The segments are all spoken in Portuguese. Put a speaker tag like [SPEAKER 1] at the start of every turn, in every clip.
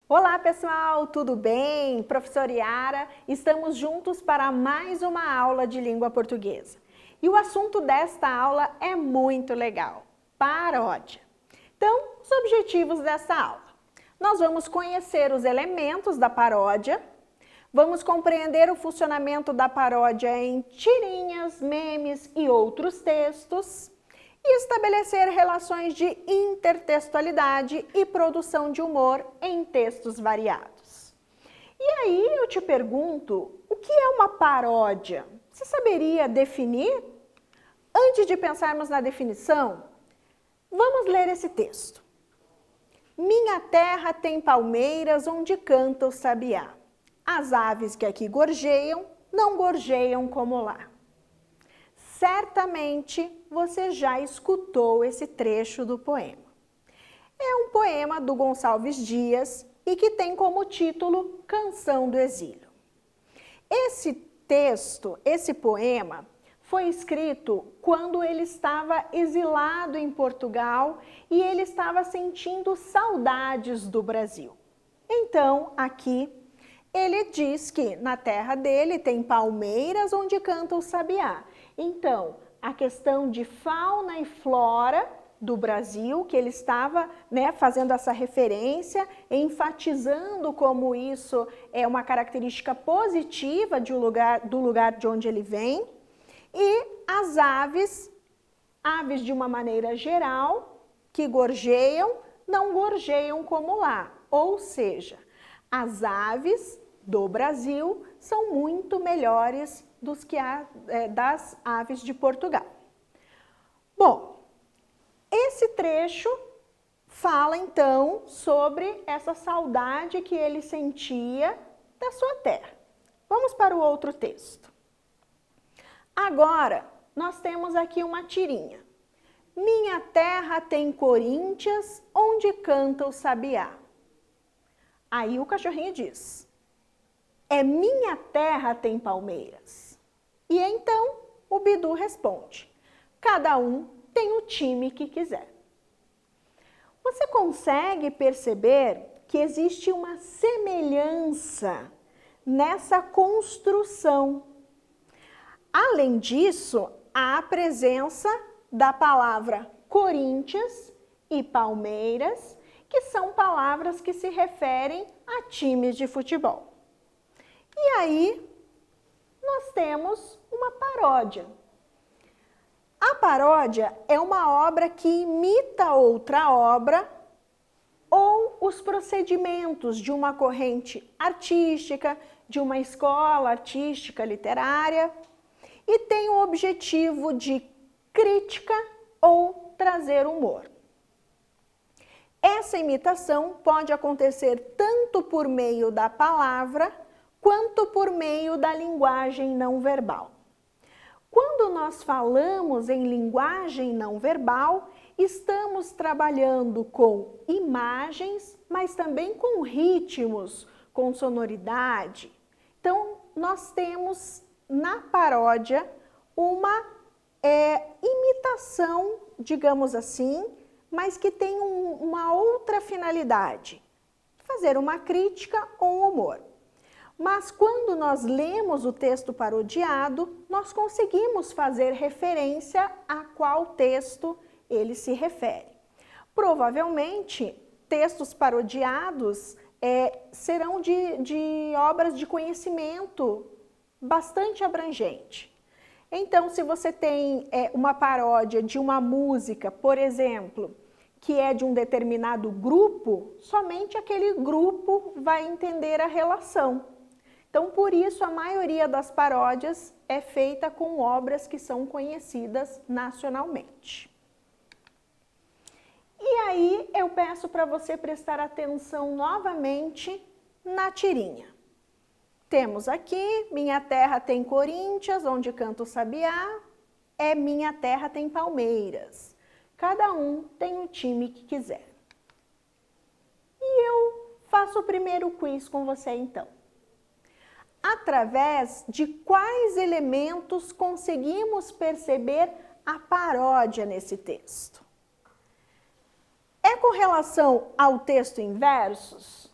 [SPEAKER 1] Olá pessoal, tudo bem? Professora Yara, estamos juntos para mais uma aula de língua portuguesa. E o assunto desta aula é muito legal, paródia. Então, os objetivos desta aula. Nós vamos conhecer os elementos da paródia, vamos compreender o funcionamento da paródia em tirinhas, memes e outros textos, e estabelecer relações de intertextualidade e produção de humor em textos variados. E aí eu te pergunto, o que é uma paródia? Você saberia definir? Antes de pensarmos na definição, vamos ler esse texto. Minha terra tem palmeiras onde canta o sabiá. As aves que aqui gorjeiam, não gorjeiam como lá. Certamente você já escutou esse trecho do poema. É um poema do Gonçalves Dias e que tem como título Canção do Exílio. Esse texto, esse poema, foi escrito quando ele estava exilado em Portugal e ele estava sentindo saudades do Brasil. Então, aqui, ele diz que na terra dele tem palmeiras onde canta o sabiá. Então, a questão de fauna e flora do Brasil, que ele estava fazendo essa referência, enfatizando como isso é uma característica positiva do lugar de onde ele vem, e as aves de uma maneira geral, que gorjeiam, não gorjeiam como lá, ou seja, as aves do Brasil são muito melhores das aves de Portugal. Bom, esse trecho fala então sobre essa saudade que ele sentia da sua terra. Vamos para o outro texto. Agora, nós temos aqui uma tirinha. Minha terra tem Coríntias, onde canta o sabiá. Aí o cachorrinho diz, é minha terra tem palmeiras. E então o Bidu responde, cada um tem o time que quiser. Você consegue perceber que existe uma semelhança nessa construção. Além disso, há a presença da palavra Coríntias e Palmeiras, que são palavras que se referem a times de futebol. E aí, nós temos uma paródia. A paródia é uma obra que imita outra obra ou os procedimentos de uma corrente artística, de uma escola artística literária, e tem o objetivo de crítica ou trazer humor. Essa imitação pode acontecer tanto por meio da palavra, quanto por meio da linguagem não verbal. Quando nós falamos em linguagem não verbal, estamos trabalhando com imagens, mas também com ritmos, com sonoridade. Então, nós temos na paródia uma imitação, digamos assim, mas que tem uma outra finalidade, fazer uma crítica ou um humor. Mas quando nós lemos o texto parodiado, nós conseguimos fazer referência a qual texto ele se refere. Provavelmente, textos parodiados serão de obras de conhecimento bastante abrangente. Então, se você tem uma paródia de uma música, por exemplo, que é de um determinado grupo, somente aquele grupo vai entender a relação. Então, por isso, a maioria das paródias é feita com obras que são conhecidas nacionalmente. E aí, eu peço para você prestar atenção novamente na tirinha. Temos aqui, minha terra tem Coríntias, onde canta o sabiá, minha terra tem Palmeiras. Cada um tem o time que quiser. E eu faço o primeiro quiz com você, então. através de quais elementos conseguimos perceber a paródia nesse texto. É com relação ao texto em versos?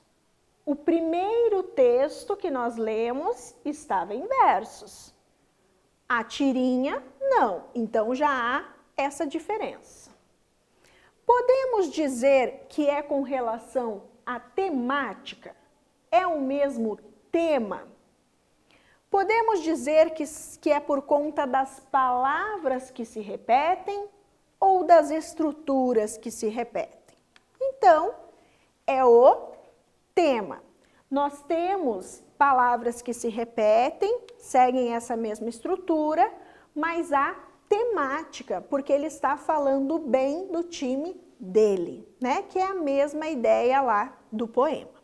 [SPEAKER 1] O primeiro texto que nós lemos estava em versos. A tirinha, não. Então já há essa diferença. Podemos dizer que é com relação à temática? É o mesmo tema? Podemos dizer que é por conta das palavras que se repetem ou das estruturas que se repetem? Então, é o tema. Nós temos palavras que se repetem, seguem essa mesma estrutura, mas há temática, porque ele está falando bem do time dele, né? Que é a mesma ideia lá do poema.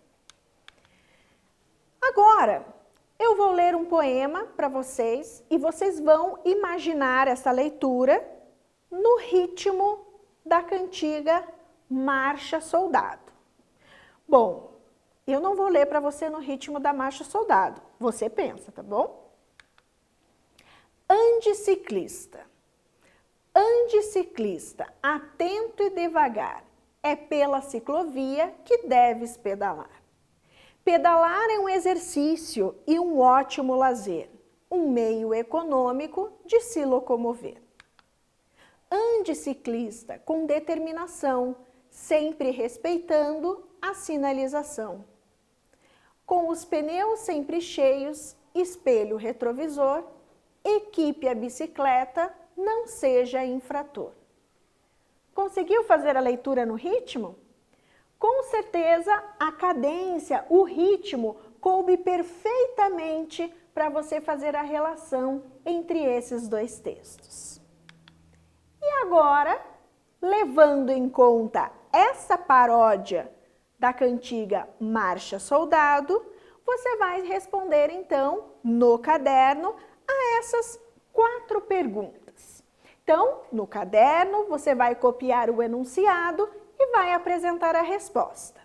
[SPEAKER 1] Agora, eu vou ler um poema para vocês e vocês vão imaginar essa leitura no ritmo da cantiga Marcha Soldado. Bom, eu não vou ler para você no ritmo da Marcha Soldado, você pensa, tá bom? Ande ciclista. Ande ciclista, atento e devagar, é pela ciclovia que deves pedalar. Pedalar é um exercício e um ótimo lazer, um meio econômico de se locomover. Ande ciclista com determinação, sempre respeitando a sinalização. Com os pneus sempre cheios, espelho retrovisor, equipe a bicicleta, não seja infrator. Conseguiu fazer a leitura no ritmo? Com certeza a cadência, o ritmo, coube perfeitamente para você fazer a relação entre esses dois textos. E agora, levando em conta essa paródia da cantiga Marcha Soldado, você vai responder então no caderno a essas 4 perguntas. Então, no caderno, você vai copiar o enunciado e vai apresentar a resposta.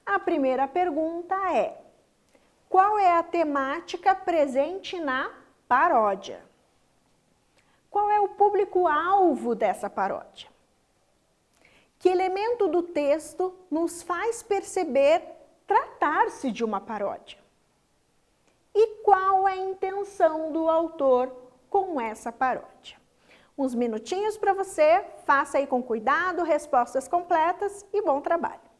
[SPEAKER 1] A primeira pergunta é: qual é a temática presente na paródia? Qual é o público-alvo dessa paródia? Que elemento do texto nos faz perceber tratar-se de uma paródia? E qual é a intenção do autor com essa paródia? Uns minutinhos para você, faça aí com cuidado, respostas completas e bom trabalho.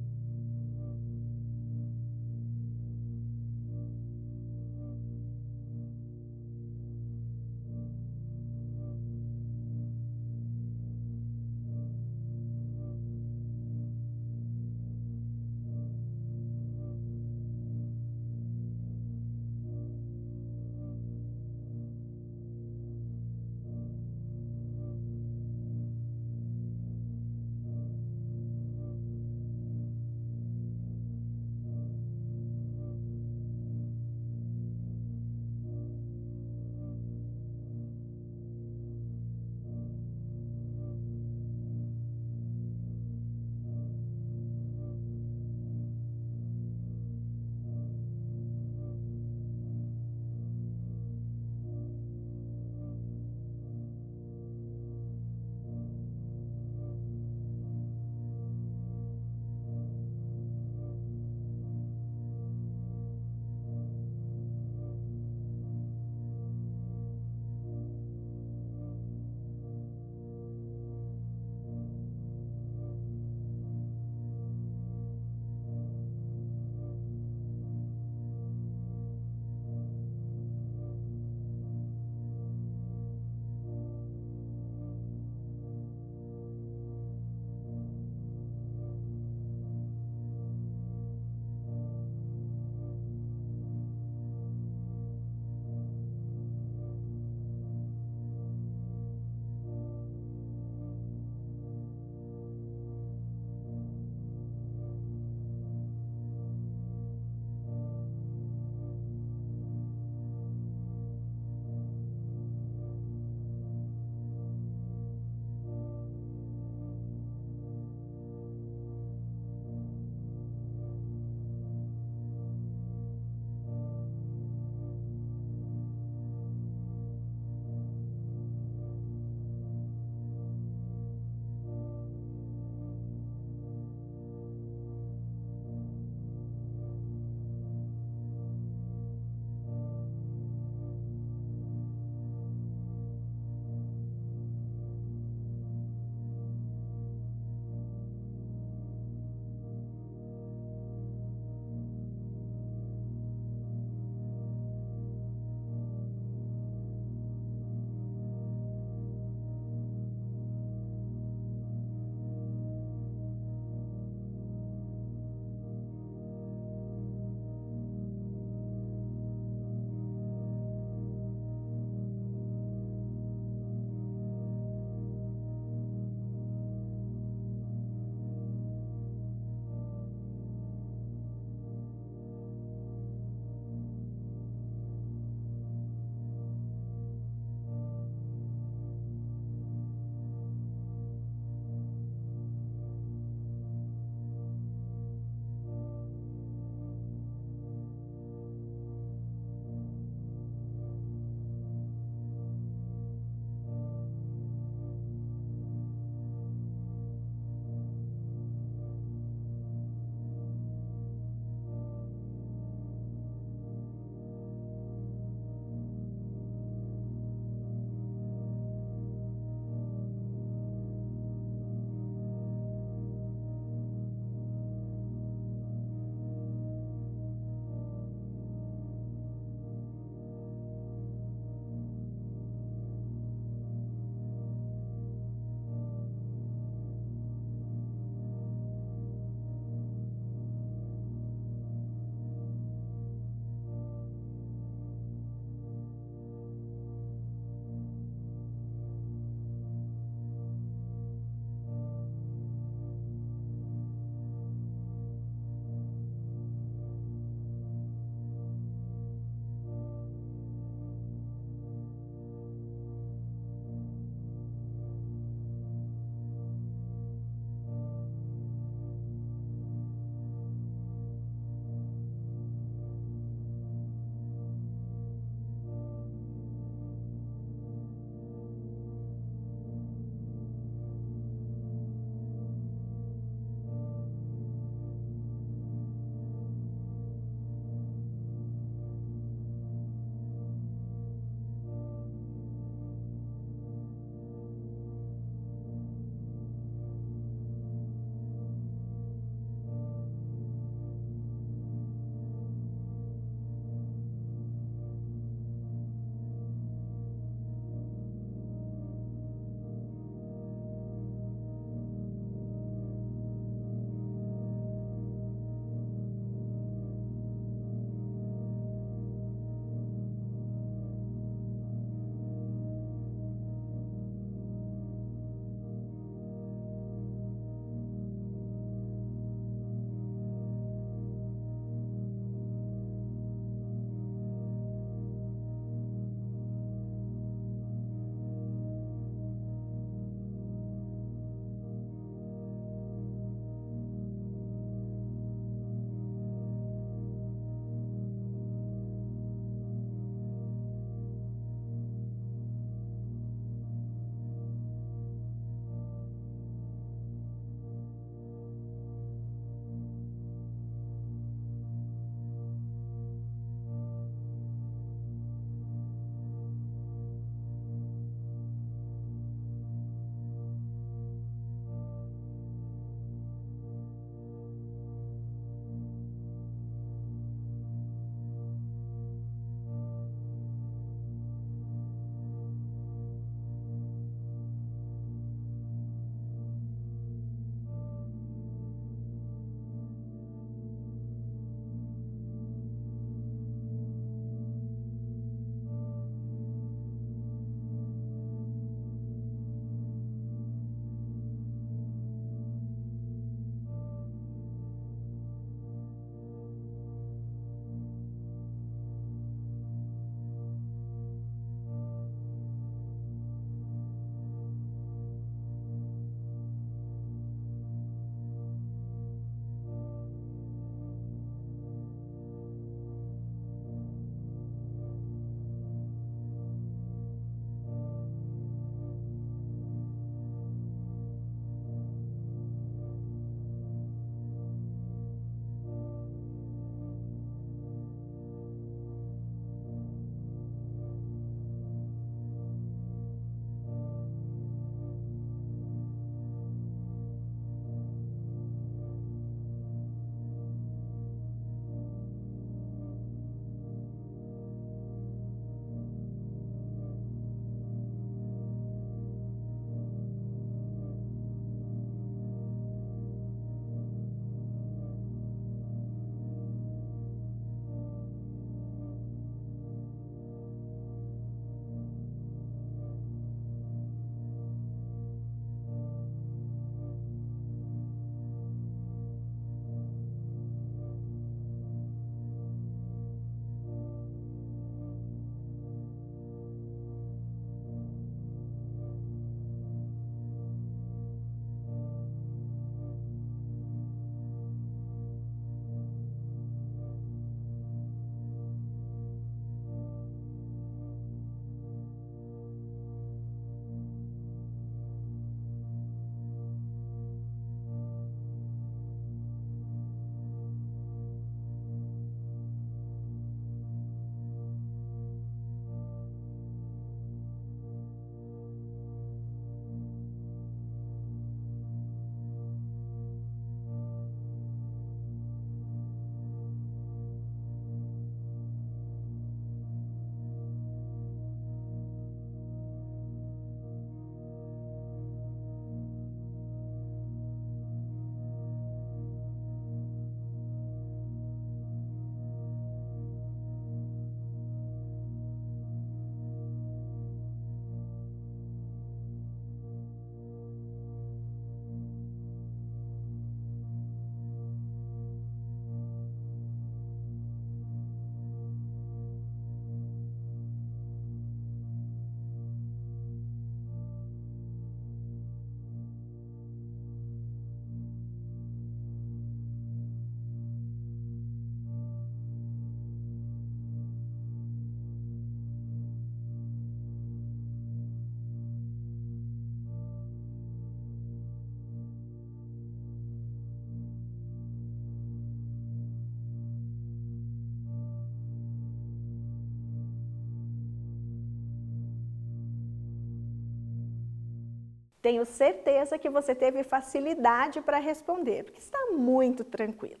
[SPEAKER 1] Tenho certeza que você teve facilidade para responder, porque está muito tranquilo.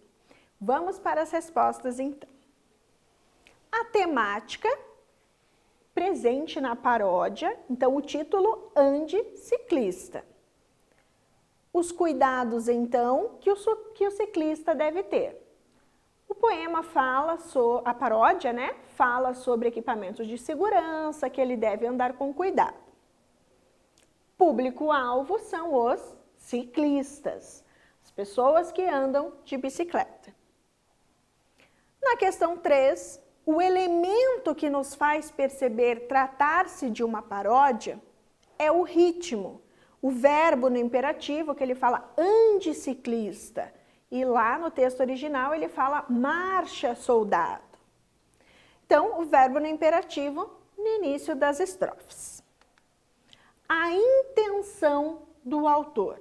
[SPEAKER 1] Vamos para as respostas então. A temática presente na paródia, então o título Ande Ciclista. Os cuidados então que o ciclista deve ter. O poema fala sobre, a paródia, né, fala sobre equipamentos de segurança, que ele deve andar com cuidado. Público-alvo são os ciclistas, as pessoas que andam de bicicleta. Na questão 3, o elemento que nos faz perceber tratar-se de uma paródia é o ritmo, o verbo no imperativo que ele fala ande ciclista, e lá no texto original ele fala marcha soldado. Então, o verbo no imperativo no início das estrofes. A intenção do autor.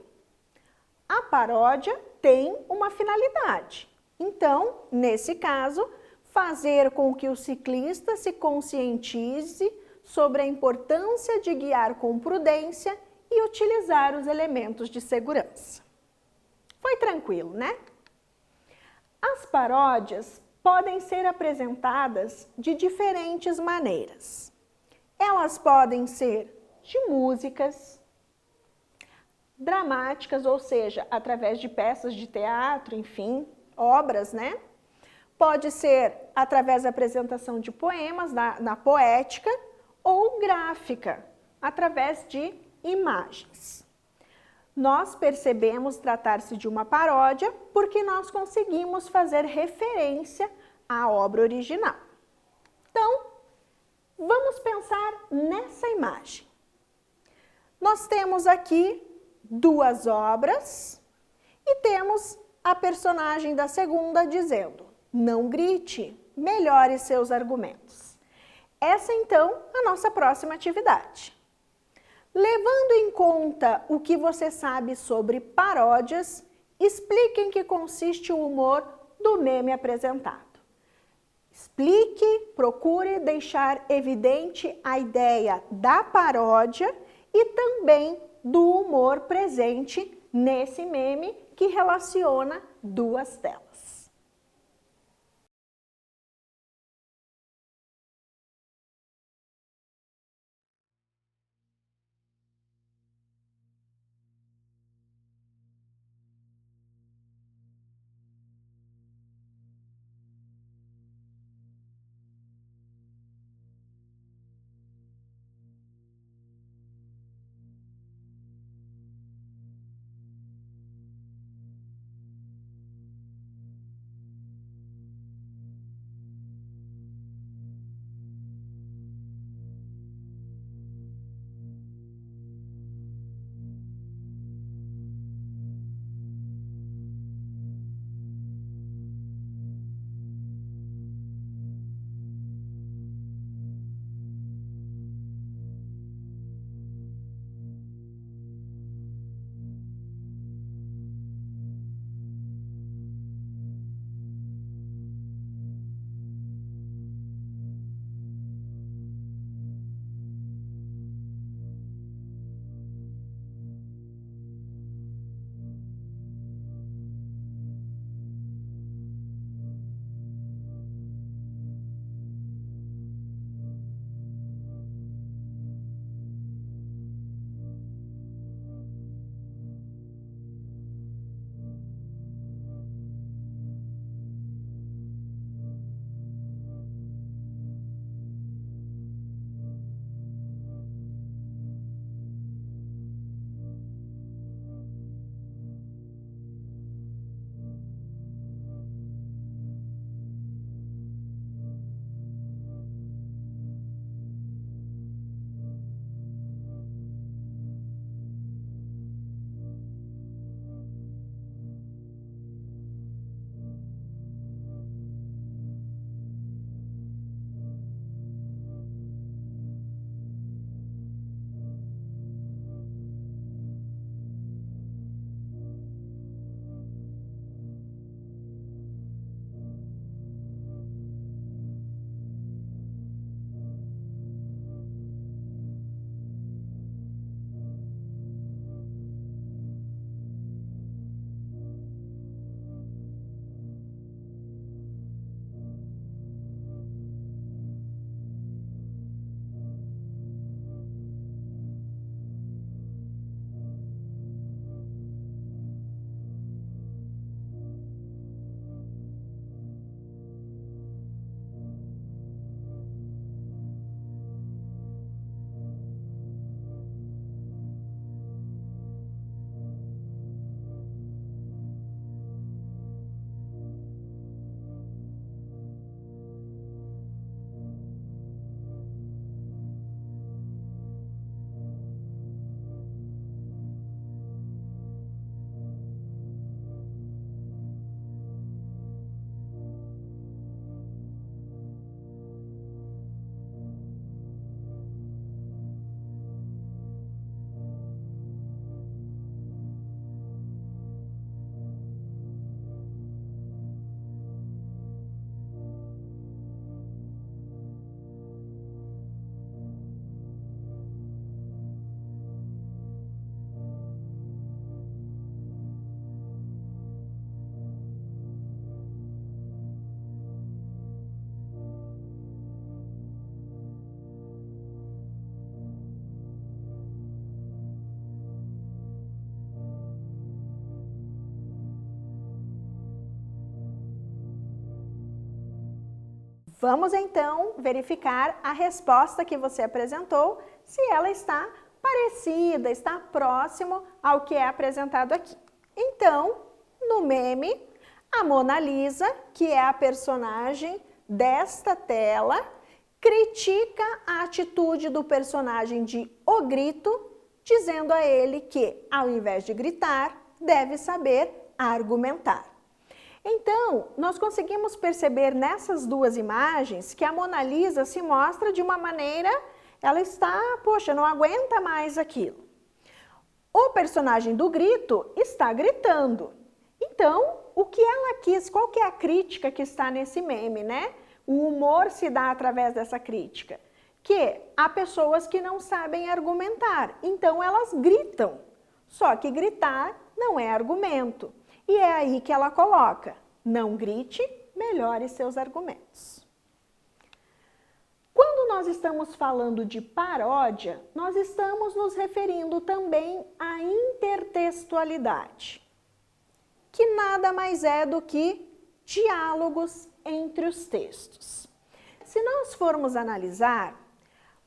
[SPEAKER 1] A paródia tem uma finalidade. Então, nesse caso, fazer com que o ciclista se conscientize sobre a importância de guiar com prudência e utilizar os elementos de segurança. Foi tranquilo, né? As paródias podem ser apresentadas de diferentes maneiras. Elas podem ser de músicas, dramáticas, ou seja, através de peças de teatro, enfim, obras, né? Pode ser através da apresentação de poemas na poética ou gráfica, através de imagens. Nós percebemos tratar-se de uma paródia porque nós conseguimos fazer referência à obra original. Então, vamos pensar nessa imagem. Nós temos aqui duas obras e temos a personagem da segunda dizendo: não grite, melhore seus argumentos. Essa, então, é a nossa próxima atividade. Levando em conta o que você sabe sobre paródias, explique em que consiste o humor do meme apresentado. Explique, procure deixar evidente a ideia da paródia e também do humor presente nesse meme que relaciona duas telas. Vamos então verificar a resposta que você apresentou, se ela está parecida, está próximo ao que é apresentado aqui. Então, no meme, a Mona Lisa, que é a personagem desta tela, critica a atitude do personagem de O Grito, dizendo a ele que, ao invés de gritar, deve saber argumentar. Então, nós conseguimos perceber nessas duas imagens que a Mona Lisa se mostra de uma maneira, ela está, poxa, não aguenta mais aquilo. O personagem do Grito está gritando. Então, o que ela quis, qual que é a crítica que está nesse meme, né? O humor se dá através dessa crítica. Que há pessoas que não sabem argumentar, então elas gritam. Só que gritar não é argumento. E é aí que ela coloca, não grite, melhore seus argumentos. Quando nós estamos falando de paródia, nós estamos nos referindo também à intertextualidade, que nada mais é do que diálogos entre os textos. Se nós formos analisar,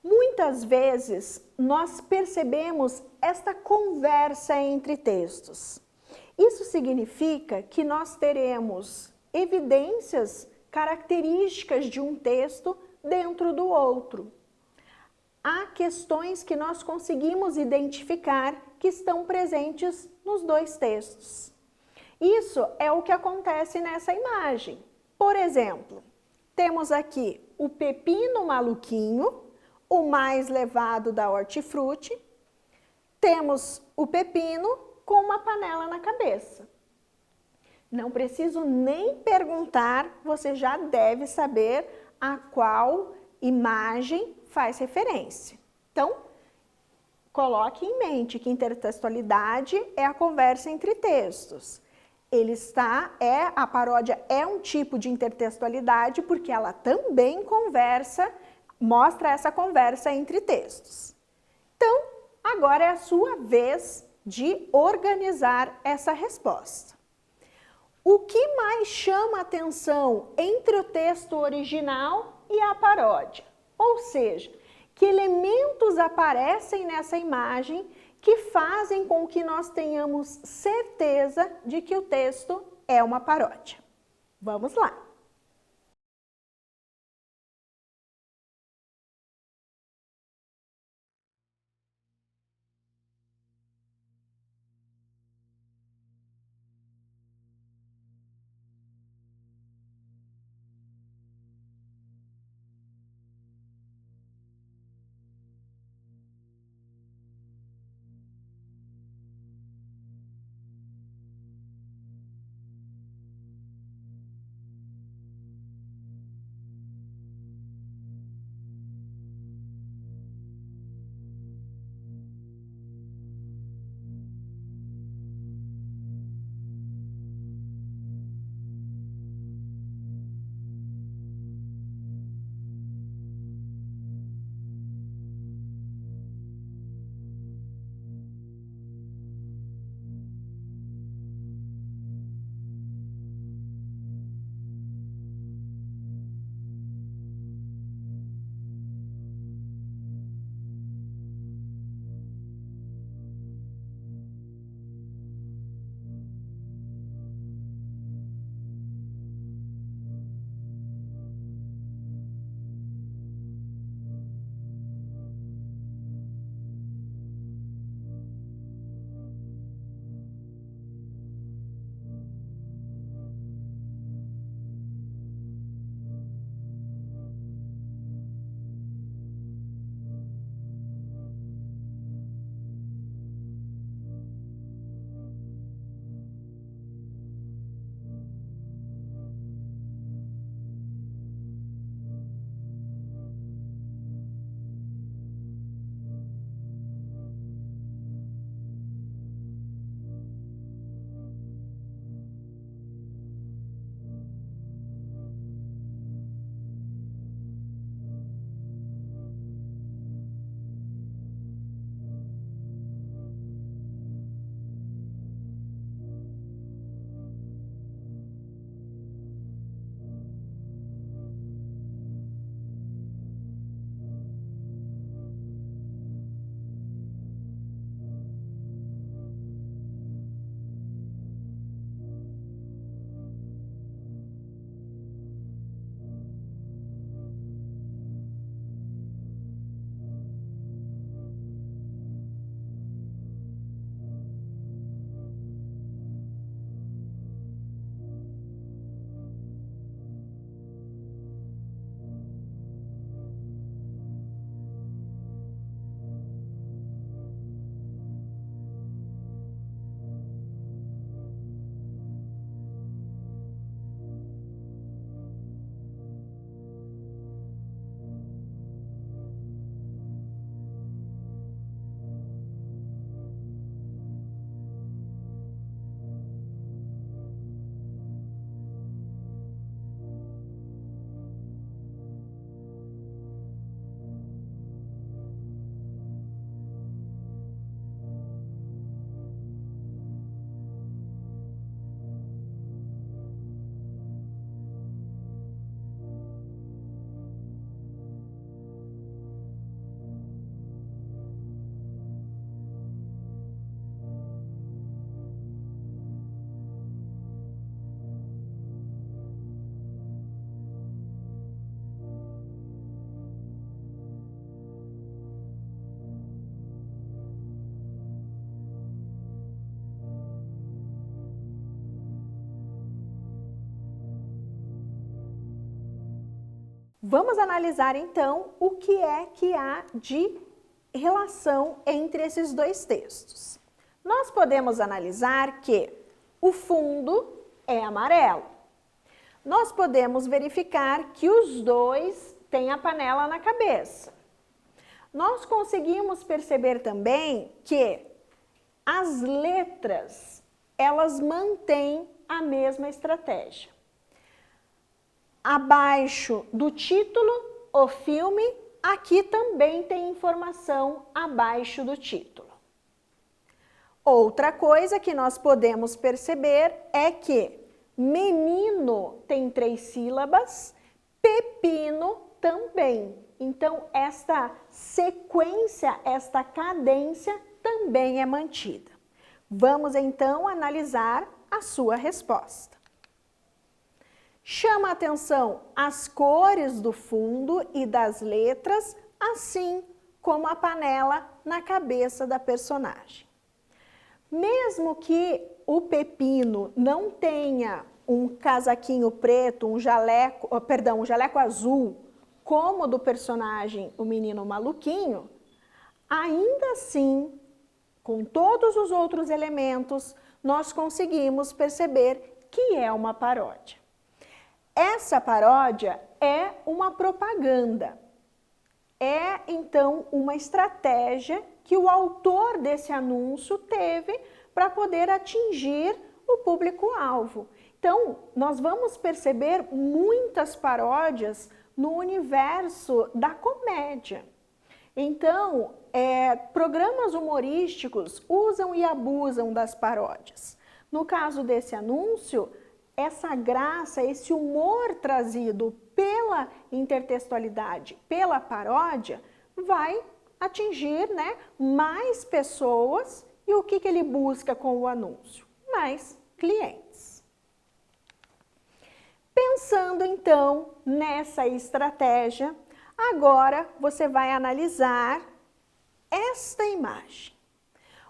[SPEAKER 1] muitas vezes nós percebemos esta conversa entre textos. Isso significa que nós teremos evidências, características de um texto dentro do outro. Há questões que nós conseguimos identificar que estão presentes nos dois textos. Isso é o que acontece nessa imagem. Por exemplo, temos aqui o pepino maluquinho, o mais levado da hortifruti. Temos o pepino com uma panela na cabeça. Não preciso nem perguntar, você já deve saber a qual imagem faz referência. Então, coloque em mente que intertextualidade é a conversa entre textos. A paródia é um tipo de intertextualidade porque ela também mostra essa conversa entre textos. Então, agora é a sua vez de organizar essa resposta. O que mais chama atenção entre o texto original e a paródia? Ou seja, que elementos aparecem nessa imagem que fazem com que nós tenhamos certeza de que o texto é uma paródia? Vamos lá! Vamos analisar então o que há de relação entre esses dois textos. Nós podemos analisar que o fundo é amarelo. Nós podemos verificar que os dois têm a panela na cabeça. Nós conseguimos perceber também que as letras, elas mantêm a mesma estratégia. Abaixo do título, o filme, aqui também tem informação abaixo do título. Outra coisa que nós podemos perceber é que menino tem 3 sílabas, pepino também. Então, esta sequência, esta cadência também é mantida. Vamos então analisar a sua resposta. Chama a atenção as cores do fundo e das letras, assim como a panela na cabeça da personagem. Mesmo que o pepino não tenha um casaquinho preto, um jaleco azul, como o do personagem, o menino maluquinho, ainda assim, com todos os outros elementos, nós conseguimos perceber que é uma paródia. Essa paródia é uma propaganda. É, então, uma estratégia que o autor desse anúncio teve para poder atingir o público-alvo. Então, nós vamos perceber muitas paródias no universo da comédia. Então, programas humorísticos usam e abusam das paródias. No caso desse anúncio, essa graça, esse humor trazido pela intertextualidade, pela paródia, vai atingir, né, mais pessoas. E o que ele busca com o anúncio? Mais clientes. Pensando então nessa estratégia, agora você vai analisar esta imagem.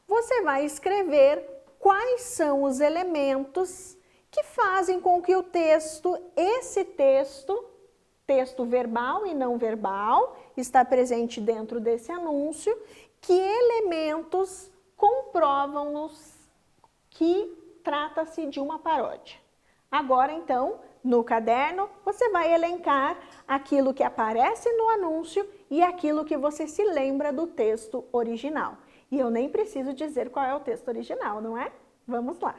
[SPEAKER 1] Você vai escrever quais são os elementos que fazem com que o texto, texto verbal e não verbal, está presente dentro desse anúncio, que elementos comprovam-nos que trata-se de uma paródia. Agora, então, no caderno, você vai elencar aquilo que aparece no anúncio e aquilo que você se lembra do texto original. E eu nem preciso dizer qual é o texto original, não é? Vamos lá!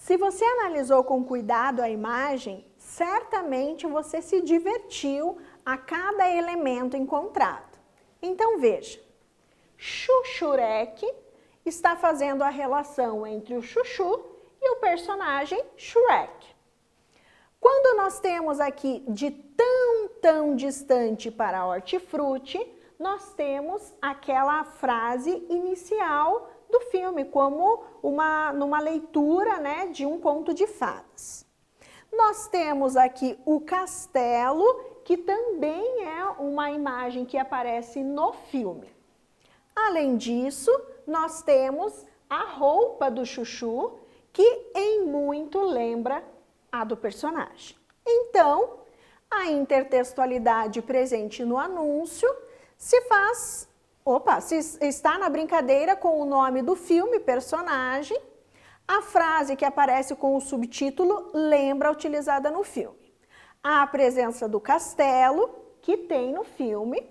[SPEAKER 1] Se você analisou com cuidado a imagem, certamente você se divertiu a cada elemento encontrado. Então veja, Chuchurek está fazendo a relação entre o chuchu e o personagem Shrek. Quando nós temos aqui de tão distante para hortifruti, nós temos aquela frase inicial do filme, como numa leitura, né, de um conto de fadas. Nós temos aqui o castelo, que também é uma imagem que aparece no filme. Além disso, nós temos a roupa do chuchu, que em muito lembra a do personagem. Então, a intertextualidade presente no anúncio se está na brincadeira com o nome do filme, personagem, a frase que aparece com o subtítulo lembra a utilizada no filme. A presença do castelo, que tem no filme.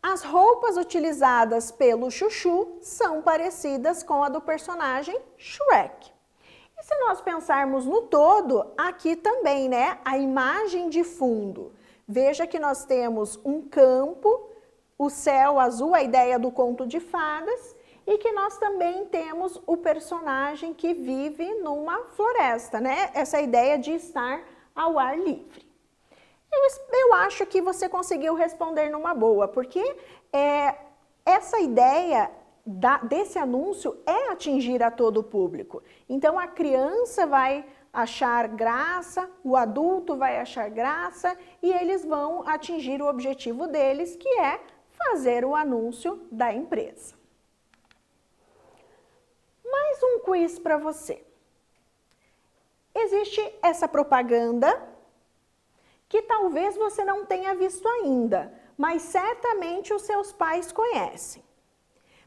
[SPEAKER 1] As roupas utilizadas pelo chuchu são parecidas com a do personagem Shrek. E se nós pensarmos no todo, aqui também, né, a imagem de fundo. Veja que nós temos um campo, o céu azul, a ideia do conto de fadas, e que nós também temos o personagem que vive numa floresta, né? Essa ideia de estar ao ar livre. Eu acho que você conseguiu responder numa boa, porque essa ideia desse anúncio é atingir a todo o público. Então, a criança vai achar graça, o adulto vai achar graça e eles vão atingir o objetivo deles, que é fazer o anúncio da empresa. Mais um quiz para você. Existe essa propaganda que talvez você não tenha visto ainda, mas certamente os seus pais conhecem.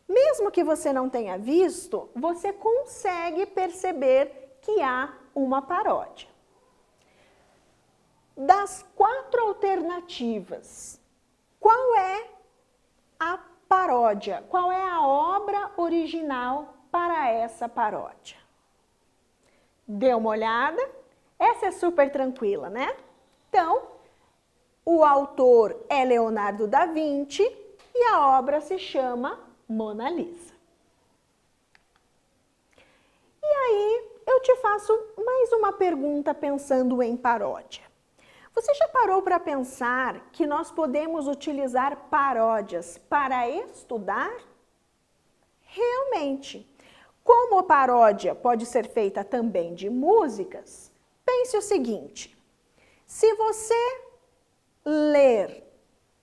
[SPEAKER 1] Mesmo que você não tenha visto, você consegue perceber que há uma paródia. Das 4 alternativas, qual é a paródia? Qual é a obra original para essa paródia? Dê uma olhada. Essa é super tranquila, né? Então, o autor é Leonardo da Vinci e a obra se chama Mona Lisa. E aí, eu te faço mais uma pergunta pensando em paródia. Você já parou para pensar que nós podemos utilizar paródias para estudar? Realmente. Como a paródia pode ser feita também de músicas, pense o seguinte: se você ler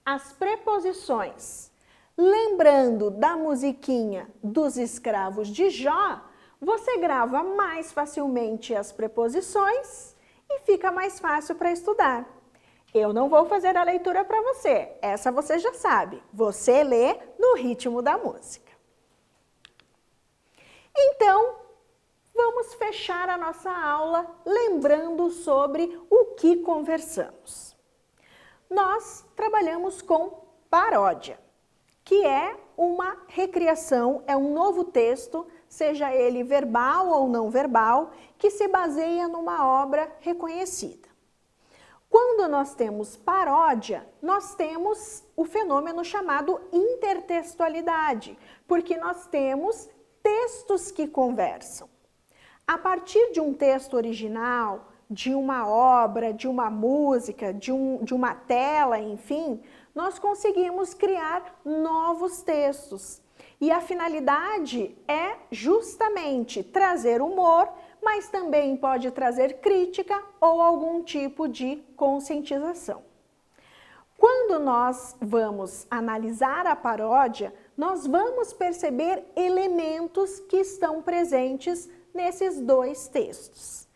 [SPEAKER 1] as preposições lembrando da musiquinha dos escravos de Jó, você grava mais facilmente as preposições e fica mais fácil para estudar. Eu não vou fazer a leitura para você, essa você já sabe. Você lê no ritmo da música. Então, vamos fechar a nossa aula lembrando sobre o que conversamos. Nós trabalhamos com paródia, que é uma recriação, é um novo texto, seja ele verbal ou não verbal, que se baseia numa obra reconhecida. Quando nós temos paródia, nós temos o fenômeno chamado intertextualidade, porque nós temos textos que conversam. A partir de um texto original, de uma obra, de uma música, de uma tela, enfim, nós conseguimos criar novos textos. E a finalidade é justamente trazer humor, mas também pode trazer crítica ou algum tipo de conscientização. Quando nós vamos analisar a paródia, nós vamos perceber elementos que estão presentes nesses dois textos.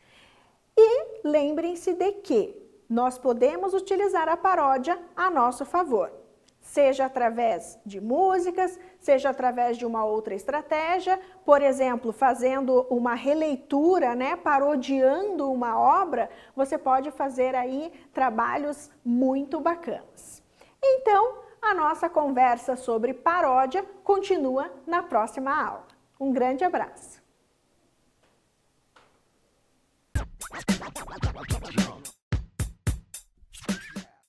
[SPEAKER 1] E lembrem-se de que nós podemos utilizar a paródia a nosso favor, seja através de músicas, seja através de uma outra estratégia, por exemplo, fazendo uma releitura, né, parodiando uma obra, você pode fazer aí trabalhos muito bacanas. Então, a nossa conversa sobre paródia continua na próxima aula. Um grande abraço!